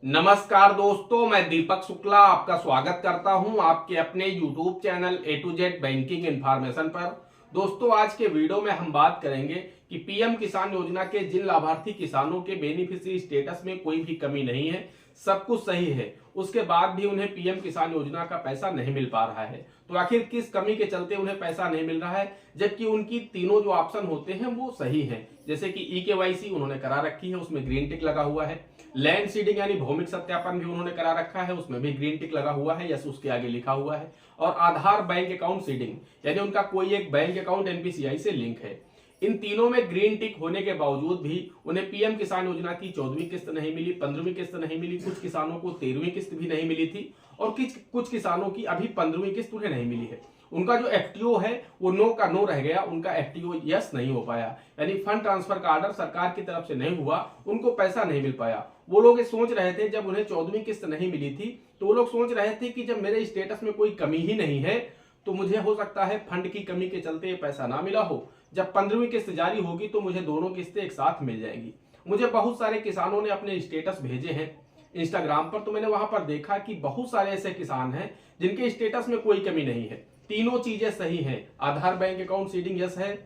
नमस्कार दोस्तों, मैं दीपक शुक्ला आपका स्वागत करता हूं आपके अपने YouTube channel A to Z banking information पर। दोस्तों, आज के वीडियो में हम बात करेंगे कि पीएम किसान योजना के जिन लाभार्थी किसानों के बेनिफिशियरी स्टेटस में कोई भी कमी नहीं है, सब कुछ सही है, उसके बाद भी उन्हें पीएम किसान योजना का पैसा नहीं मिल पा रहा है। तो आखिर किस कमी के चलते उन्हें पैसा नहीं मिल रहा है, जबकि उनकी तीनों जो ऑप्शन होते हैं वो सही हैं। जैसे कि ई-केवाईसी उन्होंने करा रखी है, उसमें ग्रीन टिक लगा हुआ है। लैंड सीडिंग यानी भौमिक सत्यापन भी उन्होंने करा रखा है, उसमें भी ग्रीन टिक लगा हुआ है, यस उसके आगे लिखा हुआ है। और आधार बैंक अकाउंट सीडिंग यानी उनका कोई एक बैंक अकाउंट एनपीसीआई से लिंक है। इन तीनों में ग्रीन टिक होने के बावजूद भी उन्हें पीएम किसान योजना की 14वीं किस्त नहीं मिली, 15वीं किस्त नहीं मिली, कुछ किसानों को 13वीं किस्त भी नहीं मिली थी और कुछ किसानों की अभी 15वीं किस्त उन्हें नहीं मिली है। उनका जो एफटीओ है वो नो का नो रह गया, उनका एफटीओ यस नहीं हो पाया, यानी फंड ट्रांसफर का ऑर्डर सरकार की तरफ से नहीं हुआ, उनको पैसा नहीं मिल पाया। वो लोग ये सोच रहे थे, जब उन्हें 14वीं किस्त नहीं मिली थी तो वो लोग सोच रहे थे कि जब मेरे स्टेटस में कोई कमी ही नहीं है तो मुझे हो सकता है फंड की कमी के चलते पैसा ना मिला हो, जब 15वीं किस्त जारी होगी तो मुझे दोनों किस्तें एक साथ मिल जाएंगी। मुझे बहुत सारे किसानों ने अपने स्टेटस भेजे हैं इंस्टाग्राम पर, तो मैंने वहां पर देखा कि बहुत सारे ऐसे किसान हैं जिनके स्टेटस में कोई कमी नहीं है, तीनों चीजें सही हैं। आधार बैंक अकाउंट सीडिंग यस है,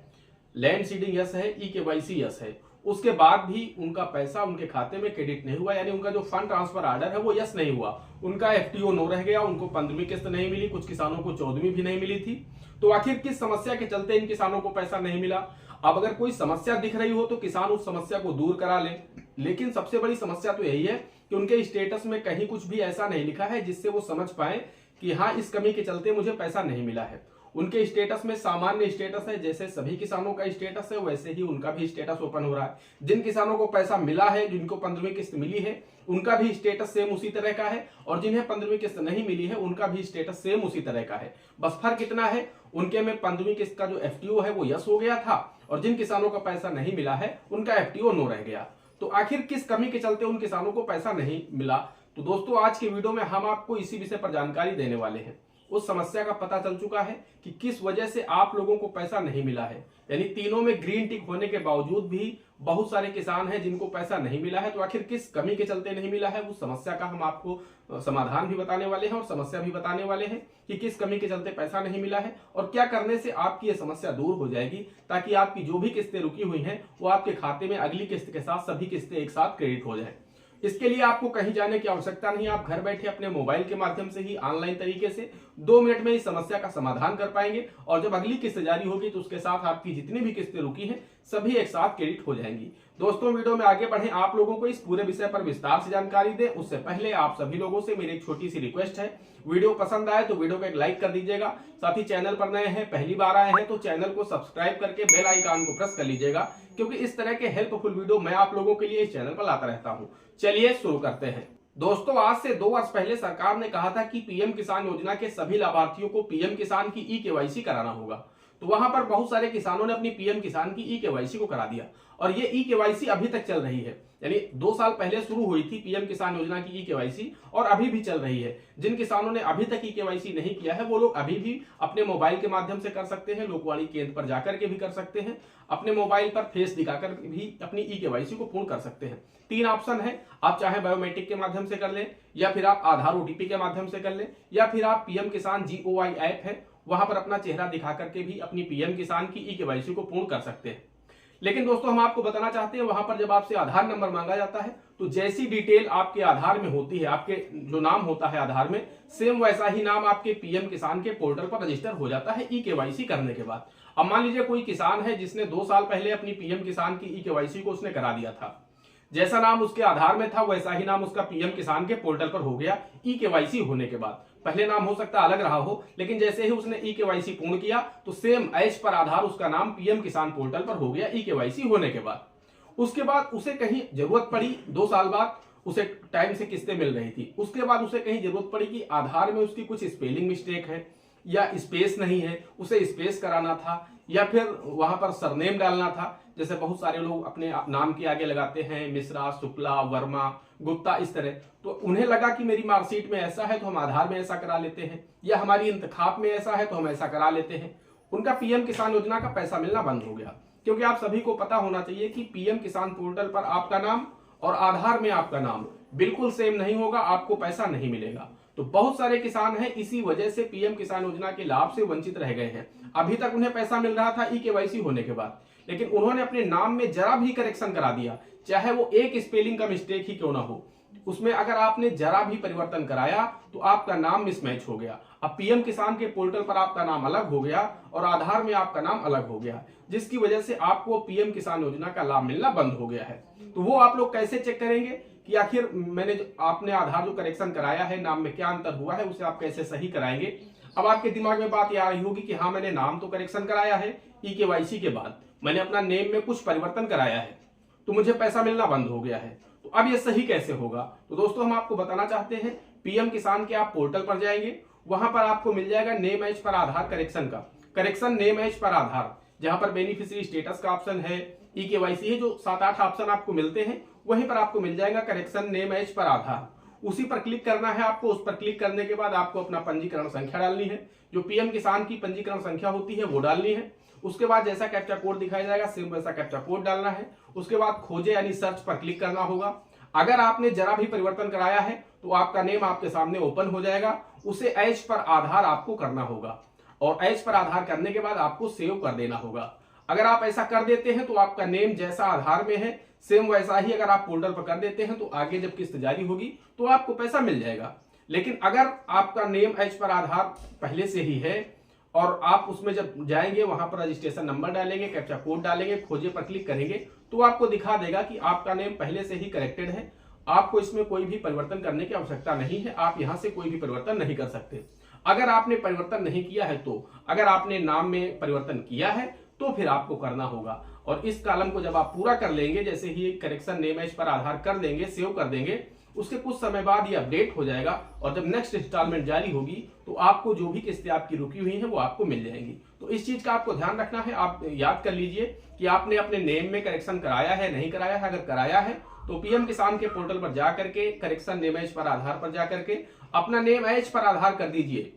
लैंड सीडिंग यस है, ई-केवाईसी यस है, उसके बाद भी उनका पैसा उनके खाते में क्रेडिट नहीं हुआ, यानी उनका जो फंड ट्रांसफर ऑर्डर है वो यस नहीं हुआ, उनका एफटीओ नो रह गया, उनको 15वीं किस्त नहीं मिली, कुछ किसानों को 14वीं भी नहीं मिली थी। तो आखिर किस समस्या के चलते इन किसानों को पैसा नहीं मिला? अब अगर कोई समस्या दिख रही हो तो किसान उस समस्या को दूर करा ले, लेकिन सबसे बड़ी समस्या तो यही है कि उनके स्टेटस में कहीं कुछ भी ऐसा नहीं लिखा है जिससे वो समझ पाए कि हाँ, इस कमी के चलते मुझे पैसा नहीं मिला है। उनके स्टेटस में सामान्य स्टेटस है, जैसे सभी किसानों का स्टेटस है वैसे ही उनका भी स्टेटस ओपन हो रहा है। जिन किसानों को पैसा मिला है, जिनको 15वीं किस्त मिली है, उनका भी स्टेटस सेम उसी तरह का है, और जिन्हें 15वीं किस्त नहीं मिली है उनका भी स्टेटस सेम उसी तरह का है। बस फर्क इतना है, उनके में 15वीं किस्त का जो एफटीओ है वो यस हो गया था, और जिन किसानों का पैसा नहीं मिला है उनका एफटीओ नो रह गया। तो आखिर किस कमी के चलते उन किसानों को पैसा नहीं मिला? तो दोस्तों, आज के वीडियो में हम आपको इसी विषय पर जानकारी देने वाले हैं। उस समस्या का पता चल चुका है कि किस वजह से आप लोगों को पैसा नहीं मिला है, यानी तीनों में ग्रीन टिक होने के बावजूद भी बहुत सारे किसान हैं जिनको पैसा नहीं मिला है। तो आखिर किस कमी के चलते नहीं मिला है, उस समस्या का हम आपको समाधान भी बताने वाले हैं और समस्या भी बताने वाले हैं कि किस कमी के चलते पैसा नहीं मिला है और क्या करने से आपकी यह समस्या दूर हो जाएगी, ताकि आपकी जो भी किस्तें रुकी हुई हैं वो आपके खाते में अगली किस्त के साथ सभी किस्तें एक साथ क्रेडिट हो जाए। इसके लिए आपको कहीं जाने की आवश्यकता नहीं, आप घर बैठे अपने मोबाइल के माध्यम से ही ऑनलाइन तरीके से 2 मिनट में इस समस्या का समाधान कर पाएंगे, और जब अगली किस्त जारी होगी तो उसके साथ आपकी जितनी भी किस्तें रुकी हैं सभी एक साथ क्रेडिट हो जाएंगी। दोस्तों, वीडियो में आगे बढ़े, आप लोगों को इस पूरे विषय पर विस्तार से जानकारी दें उससे पहले आप सभी लोगों से मेरी एक छोटी सी रिक्वेस्ट है, वीडियो पसंद आए तो वीडियो को एक लाइक कर दीजिएगा। साथ ही चैनल पर नए हैं, पहली बार आए हैं तो चैनल को सब्सक्राइब करके बेल आइकन को प्रेस कर लीजिएगा, क्योंकि इस तरह के हेल्पफुल वीडियो मैं आप लोगों के लिए इस चैनल पर लाता रहता हूं। चलिए शुरू करते हैं। दोस्तों, आज से 2 वर्ष पहले सरकार ने कहा था कि पीएम किसान योजना के सभी लाभार्थियों को पीएम किसान की ई-केवाईसी कराना होगा। तो वहां पर बहुत सारे किसानों ने अपनी पीएम किसान की ई-केवाईसी को करा दिया, और ये ई-केवाईसी अभी तक चल रही है, यानी 2 साल पहले शुरू हुई थी पीएम किसान योजना की ई-केवाईसी और अभी भी चल रही है। जिन किसानों ने अभी तक ई-केवाईसी नहीं किया है वो लोग अभी भी अपने मोबाइल के माध्यम से कर सकते हैं, लोकवाणी केंद्र पर जाकर के भी कर सकते हैं, अपने मोबाइल पर फेस दिखाकर भी अपनी ई-केवाईसी को पूर्ण कर सकते हैं। 3 ऑप्शन है, आप चाहे बायोमेट्रिक के माध्यम से कर लें, या फिर आप आधार ओटीपी के माध्यम से कर लें, या फिर आप पीएम किसान GOI ऐप है वहां पर अपना चेहरा दिखा करके भी अपनी पीएम किसान की ई-केवाईसी को पूर्ण कर सकते हैं। लेकिन दोस्तों, हम आपको बताना चाहते हैं, वहां पर जब आपसे आधार नंबर मांगा जाता है तो जैसी डिटेल आपके आधार में होती है, आपके जो नाम होता है आधार में, सेम वैसा ही नाम आपके पीएम किसान के पोर्टल पर रजिस्टर हो जाता है ई-केवाईसी करने के बाद। अब मान लीजिए कोई किसान है जिसने 2 साल पहले अपनी पीएम किसान की ई-केवाईसी को उसने करा दिया था, जैसा नाम उसके आधार में था वैसा ही नाम उसका पीएम किसान के पोर्टल पर हो गया ई-केवाईसी होने के बाद। पहले नाम हो सकता अलग रहा हो, लेकिन जैसे ही उसने ई-केवाईसी पूर्ण किया तो सेम एज पर आधार उसका नाम पीएम किसान पोर्टल पर हो गया ई-केवाईसी होने के बाद। उसके बाद उसे कहीं जरूरत पड़ी, 2 साल बाद उसे टाइम से किस्तें मिल रही थी, उसके बाद उसे कहीं जरूरत पड़ी कि आधार में उसकी कुछ स्पेलिंग मिस्टेक है या स्पेस नहीं है, उसे स्पेस कराना था, या फिर वहां पर सरनेम डालना था। जैसे बहुत सारे लोग अपने नाम के आगे लगाते हैं मिश्रा, शुक्ला, वर्मा, गुप्ता, इस तरह। तो उन्हें लगा कि मेरी मार्कशीट में ऐसा है तो हम आधार में ऐसा करा लेते हैं, या हमारी इंतखाब में ऐसा है तो हम ऐसा करा लेते हैं। उनका पीएम किसान योजना का पैसा मिलना बंद हो गया, क्योंकि आप सभी को पता होना चाहिए कि पीएम किसान पोर्टल पर आपका नाम और आधार में आपका नाम बिल्कुल सेम नहीं होगा, आपको पैसा नहीं मिलेगा। तो बहुत सारे किसान हैं इसी वजह से पीएम किसान योजना के लाभ से वंचित रह गए हैं। अभी तक उन्हें पैसा मिल रहा था ई-केवाईसी होने के बाद, लेकिन उन्होंने अपने नाम में जरा भी करेक्शन करा दिया, चाहे वो एक स्पेलिंग का मिस्टेक ही क्यों ना हो, उसमें अगर आपने जरा भी परिवर्तन कराया तो आपका नाम मिसमैच हो गया। अब पीएम किसान के पोर्टल पर आपका नाम अलग हो गया और आधार में आपका नाम अलग हो गया, जिसकी वजह से आपको पीएम किसान योजना का लाभ मिलना बंद हो गया है। तो वो आप लोग कैसे चेक करेंगे कि आखिर आपने आधार जो करेक्शन कराया है, नाम में क्या अंतर हुआ है, उसे आप कैसे सही कराएंगे। अब आपके दिमाग में बात ये आ रही होगी कि हाँ, मैंने नाम तो करेक्शन कराया है, ई-केवाईसी के बाद मैंने अपना नेम में कुछ परिवर्तन कराया है, तो मुझे पैसा मिलना बंद हो गया है, तो अब ये सही कैसे होगा। तो दोस्तों हम आपको बताना चाहते हैं, पीएम किसान के आप पोर्टल पर जाएंगे, वहां पर आपको मिल जाएगा नेम एज पर आधार करेक्शन का, करेक्शन नेम एज पर आधार, जहां पर बेनिफिशियरी स्टेटस का ऑप्शन है, ई-केवाईसी है, जो 7-8 ऑप्शन आपको मिलते हैं, वहीं पर आपको मिल जाएगा करेक्शन नेम एज पर आधार। उसी पर क्लिक करना है आपको। उस पर क्लिक करने के बाद आपको अपना पंजीकरण संख्या डालनी है, जो पीएम किसान की पंजीकरण संख्या होती है वो डालनी है। उसके बाद जैसा कैप्चा कोड दिखाया जाएगा सेम वैसा कैप्चा कोड डालना है। उसके बाद खोजे यानी सर्च पर क्लिक करना होगा। अगर आपने जरा भी परिवर्तन कराया है तो आपका नेम आपके सामने ओपन हो जाएगा, उसे एज पर आधार आपको करना होगा और एज पर आधार करने के बाद आपको सेव कर देना होगा। अगर आप ऐसा कर देते हैं तो आपका नेम जैसा आधार में है सेम वैसा ही अगर आप पोर्टल पर कर देते हैं तो आगे जब किस्त जारी होगी तो आपको पैसा मिल जाएगा। लेकिन अगर आपका नेम एज पर आधार पहले से ही है और आप उसमें जब जाएंगे वहां पर रजिस्ट्रेशन नंबर डालेंगे, कैप्चा कोड डालेंगे, खोजे पर क्लिक करेंगे तो आपको दिखा देगा कि आपका नेम पहले से ही करेक्टेड है, आपको इसमें कोई भी परिवर्तन करने की आवश्यकता नहीं है, आप यहां से कोई भी परिवर्तन नहीं कर सकते। अगर आपने परिवर्तन नहीं किया है तो अगर आपने नाम में परिवर्तन किया है तो फिर आपको करना होगा। और इस कॉलम को जब आप पूरा कर लेंगे, जैसे ही करेक्शन नेम एज पर आधार कर देंगे, सेव कर देंगे, उसके कुछ समय बाद ये अपडेट हो जाएगा और जब नेक्स्ट इंस्टॉलमेंट जारी होगी तो आपको जो भी किस्तें आपकी रुकी हुई हैं वो आपको मिल जाएंगी। तो इस चीज का आपको ध्यान रखना है। आप याद कर लीजिए कि आपने अपने नेम में करेक्शन कराया है, नहीं कराया है। अगर कराया है तो पीएम किसान के पोर्टल पर जाकर के करेक्शन नेम एज पर आधार पर जाकर के अपना नेम एज पर आधार कर दीजिए।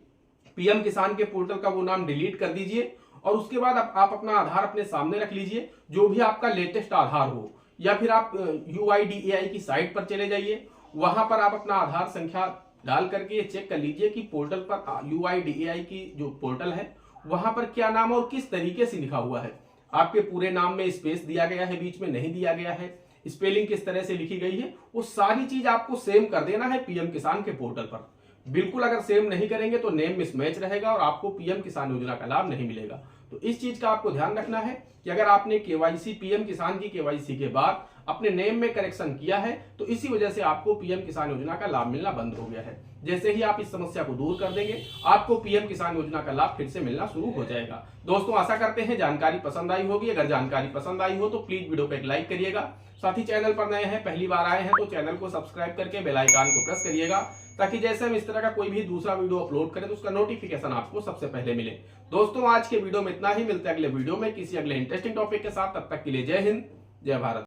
पीएम किसान के पोर्टल का वो नाम डिलीट कर दीजिए और उसके बाद आप अपना आधार अपने सामने रख लीजिए, जो भी आपका लेटेस्ट आधार हो, या फिर आप UIDAI की साइट पर चले जाइए, वहां पर आप अपना आधार संख्या डाल करके ये चेक कर लीजिए कि पोर्टल पर UIDAI की जो पोर्टल है वहां पर क्या नाम और किस तरीके से लिखा हुआ है। आपके पूरे नाम में स्पेस दिया गया है, बीच में नहीं दिया गया है, स्पेलिंग किस तरह से लिखी गई है, वो सारी चीज आपको सेम कर देना है पीएम किसान के पोर्टल पर। बिल्कुल अगर सेम नहीं करेंगे तो नेम मिसमैच रहेगा और आपको पीएम किसान योजना का लाभ नहीं मिलेगा। तो इस चीज का आपको ध्यान रखना है कि अगर आपने केवाईसी पीएम किसान की केवाईसी के बाद अपने नेम में करेक्शन किया है तो इसी वजह से आपको पीएम किसान योजना का लाभ मिलना बंद हो गया है। जैसे ही आप इस समस्या को दूर कर देंगे आपको पीएम किसान योजना का लाभ फिर से मिलना शुरू हो जाएगा। दोस्तों आशा करते हैं जानकारी पसंद आई होगी। अगर जानकारी पसंद आई हो तो प्लीज वीडियो पे एक लाइक करिएगा। साथ ही चैनल पर नए हैं, पहली बार आए हैं तो चैनल को सब्सक्राइब करके बेल आइकन को प्रेस करिएगा, ताकि जैसे हम इस तरह का कोई भी दूसरा वीडियो अपलोड करें तो उसका नोटिफिकेशन आपको सबसे पहले मिले। दोस्तों आज के वीडियो में इतना ही, मिलते हैं अगले वीडियो में किसी अगले इंटरेस्टिंग टॉपिक के साथ। तब तक के लिए जय हिंद, जय भारत।